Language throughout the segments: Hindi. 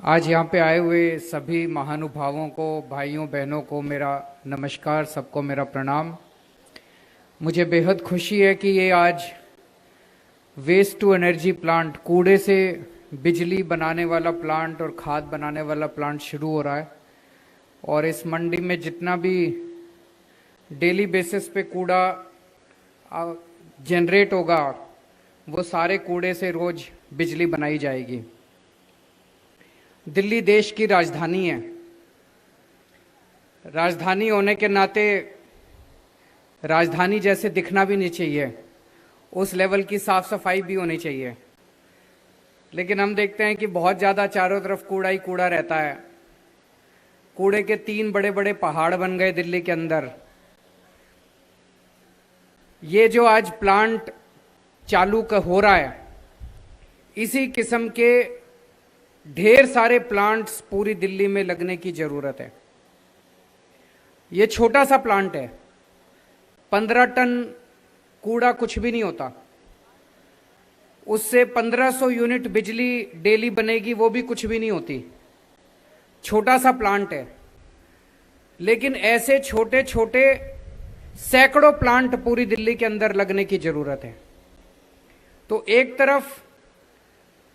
आज यहाँ पे आए हुए सभी महानुभावों को, भाइयों बहनों को मेरा नमस्कार, सबको मेरा प्रणाम। मुझे बेहद खुशी है कि ये आज वेस्ट टू एनर्जी प्लांट, कूड़े से बिजली बनाने वाला प्लांट और खाद बनाने वाला प्लांट शुरू हो रहा है। और इस मंडी में जितना भी डेली बेसिस पे कूड़ा जनरेट होगा, वो सारे कूड़े से रोज बिजली बनाई जाएगी। दिल्ली देश की राजधानी है। राजधानी होने के नाते राजधानी जैसे दिखना भी नहीं चाहिए, उस लेवल की साफ सफाई भी होनी चाहिए। लेकिन हम देखते हैं कि बहुत ज़्यादा चारों तरफ कूड़ा ही कूड़ा रहता है। कूड़े के 3 बड़े बड़े पहाड़ बन गए दिल्ली के अंदर। ये जो आज प्लांट चालू हो रहा है, इसी किस्म के ढेर सारे प्लांट्स पूरी दिल्ली में लगने की जरूरत है। ये छोटा सा प्लांट है, 15 टन कूड़ा कुछ भी नहीं होता। उससे 1500 यूनिट बिजली डेली बनेगी, वो भी कुछ भी नहीं होती। छोटा सा प्लांट है, लेकिन ऐसे छोटे छोटे सैकड़ों प्लांट पूरी दिल्ली के अंदर लगने की जरूरत है। तो एक तरफ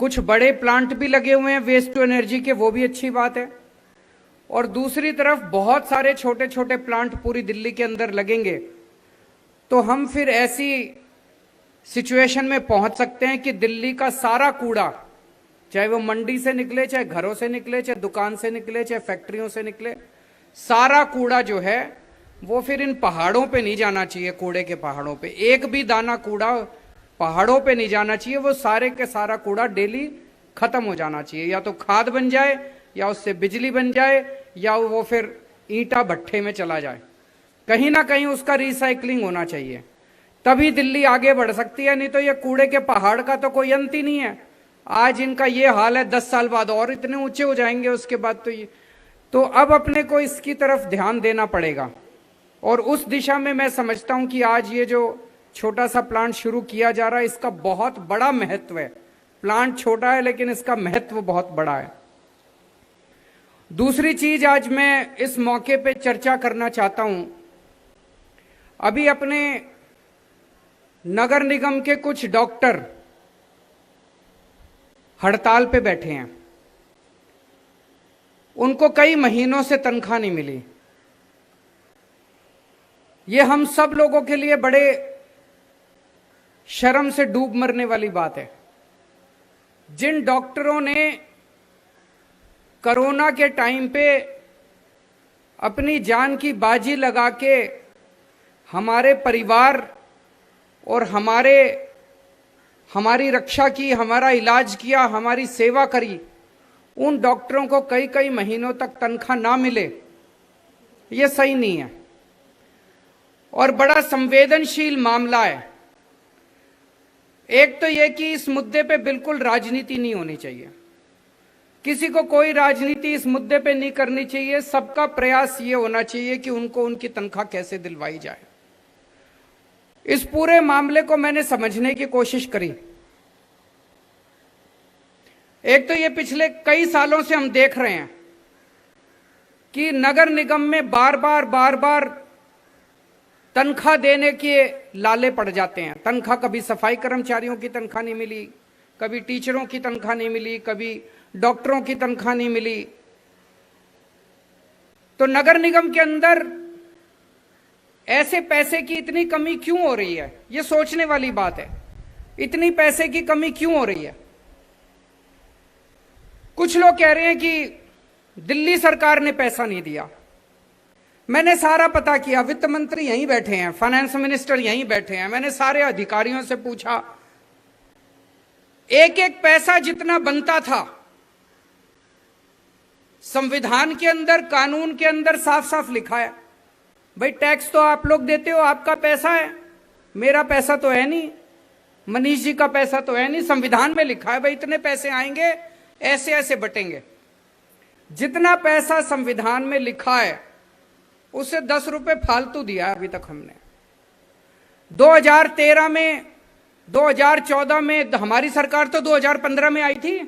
कुछ बड़े प्लांट भी लगे हुए हैं वेस्ट टू एनर्जी के, वो भी अच्छी बात है। और दूसरी तरफ बहुत सारे छोटे छोटे प्लांट पूरी दिल्ली के अंदर लगेंगे, तो हम फिर ऐसी सिचुएशन में पहुंच सकते हैं कि दिल्ली का सारा कूड़ा, चाहे वो मंडी से निकले, चाहे घरों से निकले, चाहे दुकान से निकले, चाहे फैक्ट्रियों से निकले, सारा कूड़ा जो है वो फिर इन पहाड़ों पे नहीं जाना चाहिए। कूड़े के पहाड़ों पे एक भी दाना कूड़ा पहाड़ों पे नहीं जाना चाहिए। वो सारे के सारा कूड़ा डेली खत्म हो जाना चाहिए। या तो खाद बन जाए, या उससे बिजली बन जाए, या वो फिर ईंटा भट्ठे में चला जाए। कहीं ना कहीं उसका रिसाइकलिंग होना चाहिए, तभी दिल्ली आगे बढ़ सकती है। नहीं तो ये कूड़े के पहाड़ का तो कोई अंत ही नहीं है। आज इनका ये हाल है, 10 साल बाद और इतने ऊंचे हो जाएंगे उसके बाद। तो अब अपने को इसकी तरफ ध्यान देना पड़ेगा। और उस दिशा में मैं समझता हूं कि आज ये जो छोटा सा प्लांट शुरू किया जा रहा है, इसका बहुत बड़ा महत्व है। प्लांट छोटा है, लेकिन इसका महत्व बहुत बड़ा है। दूसरी चीज आज मैं इस मौके पे चर्चा करना चाहता हूं। अभी अपने नगर निगम के कुछ डॉक्टर हड़ताल पे बैठे हैं। उनको कई महीनों से तनख्वाह नहीं मिली। ये हम सब लोगों के लिए बड़े शर्म से डूब मरने वाली बात है। जिन डॉक्टरों ने कोरोना के टाइम पे अपनी जान की बाजी लगा के हमारे परिवार और हमारी रक्षा की, हमारा इलाज किया, हमारी सेवा करी, उन डॉक्टरों को कई कई महीनों तक तनख्वाह ना मिले, ये सही नहीं है। और बड़ा संवेदनशील मामला है। एक तो यह कि इस मुद्दे पे बिल्कुल राजनीति नहीं होनी चाहिए। किसी को कोई राजनीति इस मुद्दे पे नहीं करनी चाहिए। सबका प्रयास ये होना चाहिए कि उनको उनकी तनख्वाह कैसे दिलवाई जाए। इस पूरे मामले को मैंने समझने की कोशिश करी। एक तो ये पिछले कई सालों से हम देख रहे हैं कि नगर निगम में बार बार तनख्वाह देने के लाले पड़ जाते हैं। तनख्वाह, कभी सफाई कर्मचारियों की तनख्वाह नहीं मिली, कभी टीचरों की तनख्वाह नहीं मिली, कभी डॉक्टरों की तनख्वाह नहीं मिली। तो नगर निगम के अंदर ऐसे पैसे की इतनी कमी क्यों हो रही है, ये सोचने वाली बात है। इतनी पैसे की कमी क्यों हो रही है? कुछ लोग कह रहे हैं कि दिल्ली सरकार ने पैसा नहीं दिया। मैंने सारा पता किया, वित्त मंत्री यहीं बैठे हैं, फाइनेंस मिनिस्टर यहीं बैठे हैं। मैंने सारे अधिकारियों से पूछा, एक एक पैसा जितना बनता था, संविधान के अंदर, कानून के अंदर साफ साफ लिखा है। भाई टैक्स तो आप लोग देते हो, आपका पैसा है, मेरा पैसा तो है नहीं, मनीष जी का पैसा तो है नहीं। संविधान में लिखा है भाई इतने पैसे आएंगे, ऐसे ऐसे बटेंगे। जितना पैसा संविधान में लिखा है उससे 10 रुपए फालतू दिया है अभी तक हमने। 2013 में, 2014 में, हमारी सरकार तो 2015 में आई थी।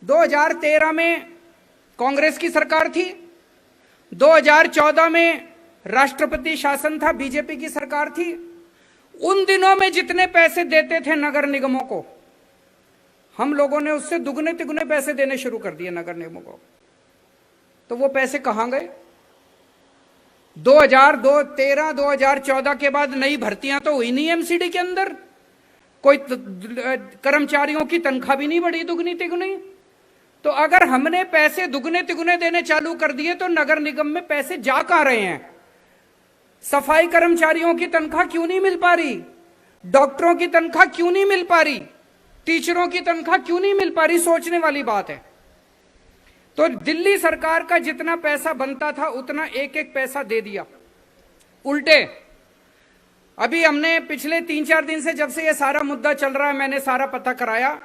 2013 में कांग्रेस की सरकार थी, 2014 में राष्ट्रपति शासन था, बीजेपी की सरकार थी। उन दिनों में जितने पैसे देते थे नगर निगमों को, हम लोगों ने उससे दुगने तिगुने पैसे देने शुरू कर दिए नगर निगमों को। तो वो पैसे कहां गए? 2013 2014 के बाद नई भर्तियां तो हुई नहीं एमसीडी के अंदर, कोई कर्मचारियों की तनख्वाह भी नहीं बढ़ी दुगनी तिगुनी। तो अगर हमने पैसे दुगने तिगुने देने चालू कर दिए तो नगर निगम में पैसे जा कहां रहे हैं? सफाई कर्मचारियों की तनख्वाह क्यों नहीं मिल पा रही? डॉक्टरों की तनख्वाह क्यों नहीं मिल पा रही? टीचरों की तनख्वाह क्यों नहीं मिल पा रही? सोचने वाली बात है। तो दिल्ली सरकार का जितना पैसा बनता था उतना एक एक पैसा दे दिया। उल्टे अभी हमने पिछले 3-4 दिन से, जब से ये सारा मुद्दा चल रहा है, मैंने सारा पता कराया,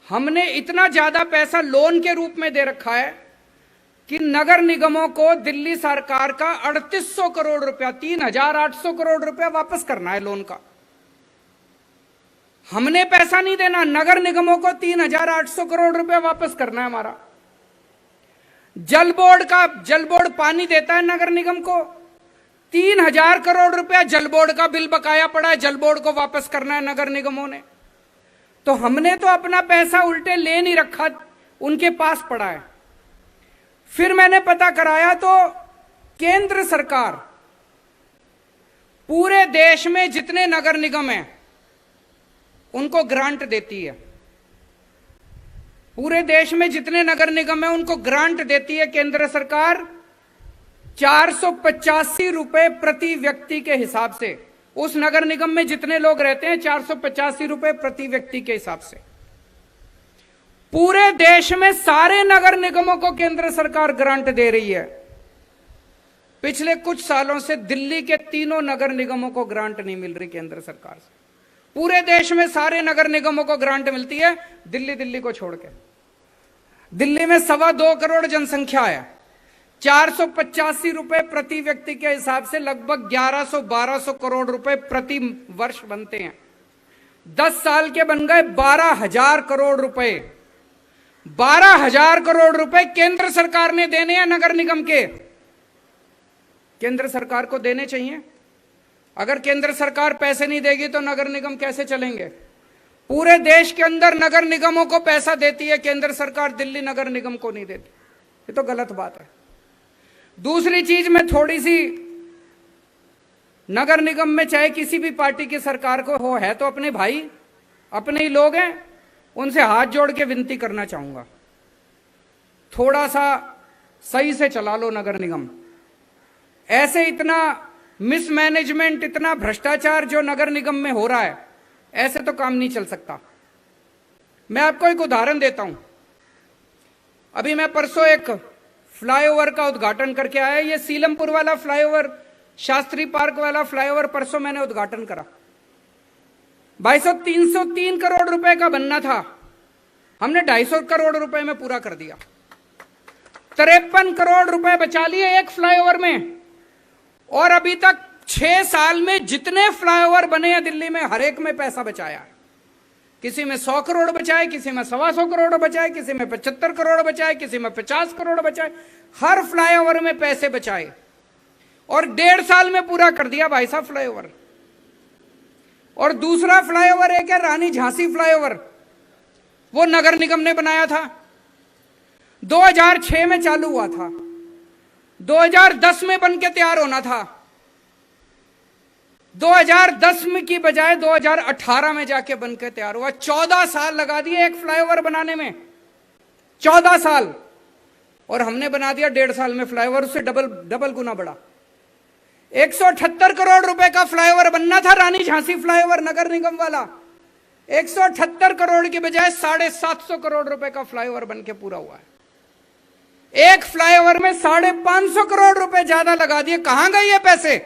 हमने इतना ज्यादा पैसा लोन के रूप में दे रखा है कि नगर निगमों को दिल्ली सरकार का 3800 करोड़ रुपया, 3800 करोड़ रुपया वापस करना है लोन का। हमने पैसा नहीं देना, नगर निगमों को 3800 करोड़ रुपया वापस करना है हमारा। जल बोर्ड पानी देता है नगर निगम को, 3000 करोड़ रुपया जल बोर्ड का बिल बकाया पड़ा है, जल बोर्ड को वापस करना है नगर निगमों ने। तो हमने तो अपना पैसा उल्टे ले नहीं रखा, उनके पास पड़ा है। फिर मैंने पता कराया तो केंद्र सरकार पूरे देश में जितने नगर निगम हैं उनको ग्रांट देती है। पूरे देश में जितने नगर निगम हैं उनको ग्रांट देती है केंद्र सरकार, 485 रुपए प्रति व्यक्ति के हिसाब से। उस नगर निगम में जितने लोग रहते हैं 485 रुपए प्रति व्यक्ति के हिसाब से। पूरे देश में सारे नगर निगमों को केंद्र सरकार ग्रांट दे रही है। पिछले कुछ सालों से दिल्ली के 3 नगर निगमों को ग्रांट नहीं मिल रही केंद्र सरकार से। पूरे देश में सारे नगर निगमों को ग्रांट मिलती है, दिल्ली को छोड़ के। दिल्ली में 2.25 करोड़ जनसंख्या है, 485 रुपए प्रति व्यक्ति के हिसाब से लगभग 1100-1200 करोड़ रुपए प्रति वर्ष बनते हैं। 10 साल के बन गए 12,000 करोड़ रुपए। 12,000 करोड़ रुपए केंद्र सरकार ने देने हैं नगर निगम के। केंद्र सरकार को देने चाहिए। अगर केंद्र सरकार पैसे नहीं देगी तो नगर निगम कैसे चलेंगे? पूरे देश के अंदर नगर निगमों को पैसा देती है केंद्र सरकार, दिल्ली नगर निगम को नहीं देती। ये तो गलत बात है। दूसरी चीज, मैं थोड़ी सी नगर निगम में चाहे किसी भी पार्टी की सरकार को हो, है तो अपने भाई, अपने ही लोग हैं, उनसे हाथ जोड़ के विनती करना चाहूंगा, थोड़ा सा सही से चला लो नगर निगम। ऐसे इतना मिसमैनेजमेंट, इतना भ्रष्टाचार जो नगर निगम में हो रहा है, ऐसे तो काम नहीं चल सकता। मैं आपको एक उदाहरण देता हूं। अभी मैं परसों एक फ्लाईओवर का उद्घाटन करके आया। ये सीलमपुर वाला फ्लाईओवर, शास्त्री पार्क वाला फ्लाईओवर परसों मैंने उद्घाटन करा। भाई साहब, 303 करोड़ रुपए का बनना था, हमने 250 करोड़ रुपए में पूरा कर दिया। 53 करोड़ रुपए बचा लिए एक फ्लाईओवर में। और अभी तक 6 साल में जितने फ्लाईओवर बने हैं दिल्ली में, हर एक में पैसा बचाया। किसी में 100 करोड़ बचाए, किसी में 125 करोड़ बचाए, किसी में 75 करोड़ बचाए, किसी में 50 करोड़ बचाए। हर फ्लाईओवर में पैसे बचाए और 1.5 साल में पूरा कर दिया भाई साहब फ्लाईओवर। और दूसरा फ्लाईओवर है क्या, रानी झांसी फ्लाईओवर, वो नगर निगम ने बनाया था। 2006 में चालू हुआ था, 2010 में बन के तैयार होना था। 2010 में की बजाय 2018 में जाके बन के तैयार हुआ। 14 साल लगा दिए एक फ्लाईओवर बनाने में, 14 साल। और हमने बना दिया 1.5 साल में फ्लाईओवर, उससे डबल गुना बड़ा। 178 करोड़ रुपए का फ्लाईओवर बनना था, रानी झांसी फ्लाईओवर नगर निगम वाला। 178 करोड़ की बजाय 750 करोड़ रुपए का फ्लाईओवर बन के पूरा हुआ है। एक फ्लाईओवर में 550 करोड़ रुपए ज्यादा लगा दिए। कहां गए ये पैसे?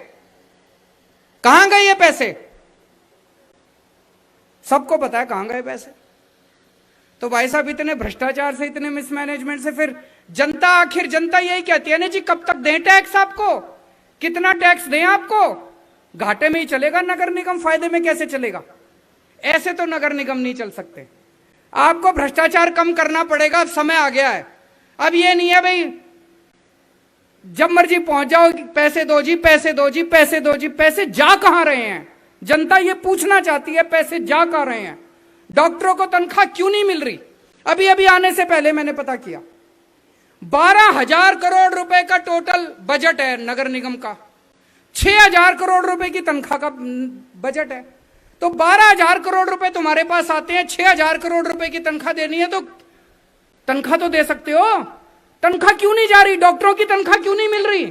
कहां गए ये पैसे? सबको पता है कहां गए पैसे। तो भाई साहब, इतने भ्रष्टाचार से, इतने मिसमैनेजमेंट से फिर जनता, आखिर जनता यही कहती है ना जी, कब तक दें टैक्स आपको, कितना टैक्स दें आपको? घाटे में ही चलेगा नगर निगम, फायदे में कैसे चलेगा? ऐसे तो नगर निगम नहीं चल सकते। आपको भ्रष्टाचार कम करना पड़ेगा, अब समय आ गया है। अब ये नहीं है भाई जब मर्जी पहुंच जाओ, पैसे दो जी, पैसे दो जी, पैसे दो जी। पैसे जा कहां रहे हैं? जनता ये पूछना चाहती है, पैसे जा कहां रहे हैं? डॉक्टरों को तनख्वाह क्यों नहीं मिल रही? अभी अभी आने से पहले मैंने पता किया, 12,000 करोड़ रुपए का टोटल बजट है नगर निगम का, 6,000 करोड़ रुपए की तनख्वाह का बजट है। तो 12,000 करोड़ रुपए तुम्हारे पास आते हैं, 6,000 करोड़ रुपए की तनख्वाह देनी है तो तनख्वाह तो दे सकते हो। तनख्वाह क्यों नहीं जा रही? डॉक्टरों की तनख्वाह क्यों नहीं मिल रही?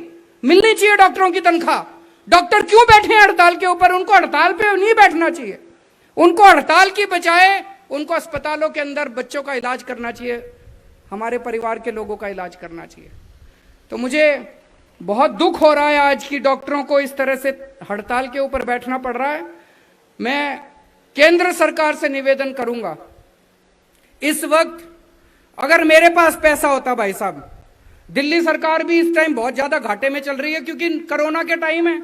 मिलनी चाहिए डॉक्टरों की तनख्वाह। डॉक्टर क्यों बैठे हैं हड़ताल के ऊपर? उनको हड़ताल पे नहीं बैठना चाहिए, उनको हड़ताल की बजाय उनको अस्पतालों के अंदर बच्चों का इलाज करना चाहिए, हमारे परिवार के लोगों का इलाज करना चाहिए। तो मुझे बहुत दुख हो रहा है आज की डॉक्टरों को इस तरह से हड़ताल के ऊपर बैठना पड़ रहा है। मैं केंद्र सरकार से निवेदन करूंगा, इस वक्त अगर मेरे पास पैसा होता, भाई साहब, दिल्ली सरकार भी इस टाइम बहुत ज्यादा घाटे में चल रही है क्योंकि कोरोना के टाइम है,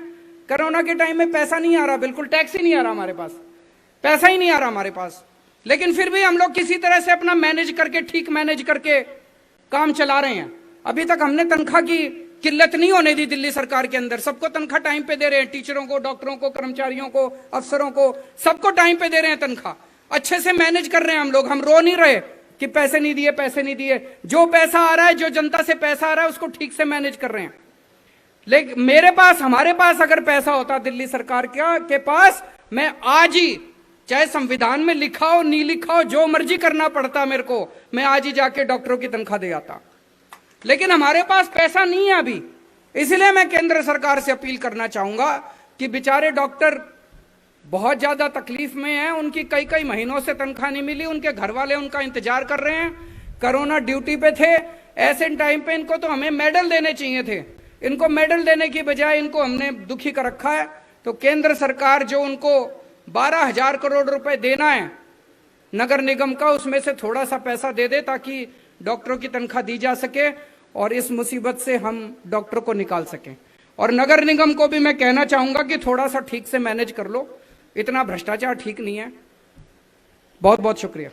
कोरोना के टाइम में पैसा नहीं आ रहा, बिल्कुल टैक्स ही नहीं आ रहा हमारे पास, पैसा ही नहीं आ रहा हमारे पास। लेकिन फिर भी हम लोग किसी तरह से अपना मैनेज करके, ठीक मैनेज करके काम चला रहे हैं। अभी तक हमने तनख्वाह की किल्लत नहीं होने दी दिल्ली सरकार के अंदर, सबको तनख्वाह टाइम पे दे रहे हैं, टीचरों को, डॉक्टरों को, कर्मचारियों को, अफसरों को, सबको टाइम पे दे रहे हैं तनख्वाह, अच्छे से मैनेज कर रहे हैं हम लोग। हम रो नहीं रहे कि पैसे नहीं दिए, पैसे नहीं दिए। जो पैसा आ रहा है, जो जनता से पैसा आ रहा है, उसको ठीक से मैनेज कर रहे हैं। लेकिन मेरे पास, हमारे पास अगर पैसा होता दिल्ली सरकार के पास, मैं आज ही, चाहे संविधान में लिखा हो नहीं लिखा हो, जो मर्जी करना पड़ता मेरे को, मैं आज ही जाके डॉक्टरों की तनख्वाह दे आता। लेकिन हमारे पास पैसा नहीं है अभी, इसलिए मैं केंद्र सरकार से अपील करना चाहूंगा कि बेचारे डॉक्टर बहुत ज्यादा तकलीफ में हैं, उनकी कई कई महीनों से तनख्वाह नहीं मिली, उनके घर वाले उनका इंतजार कर रहे हैं, कोरोना ड्यूटी पे थे। ऐसे टाइम पे इनको तो हमें मेडल देने चाहिए थे, इनको मेडल देने की बजाय इनको हमने दुखी कर रखा है। तो केंद्र सरकार जो उनको 12,000 करोड़ रुपए देना है नगर निगम का, उसमें से थोड़ा सा पैसा दे दे ताकि डॉक्टरों की तनख्वाह दी जा सके और इस मुसीबत से हम डॉक्टरों को निकाल सकें। और नगर निगम को भी मैं कहना चाहूंगा कि थोड़ा सा ठीक से मैनेज कर लो, इतना भ्रष्टाचार ठीक नहीं है। बहुत बहुत शुक्रिया।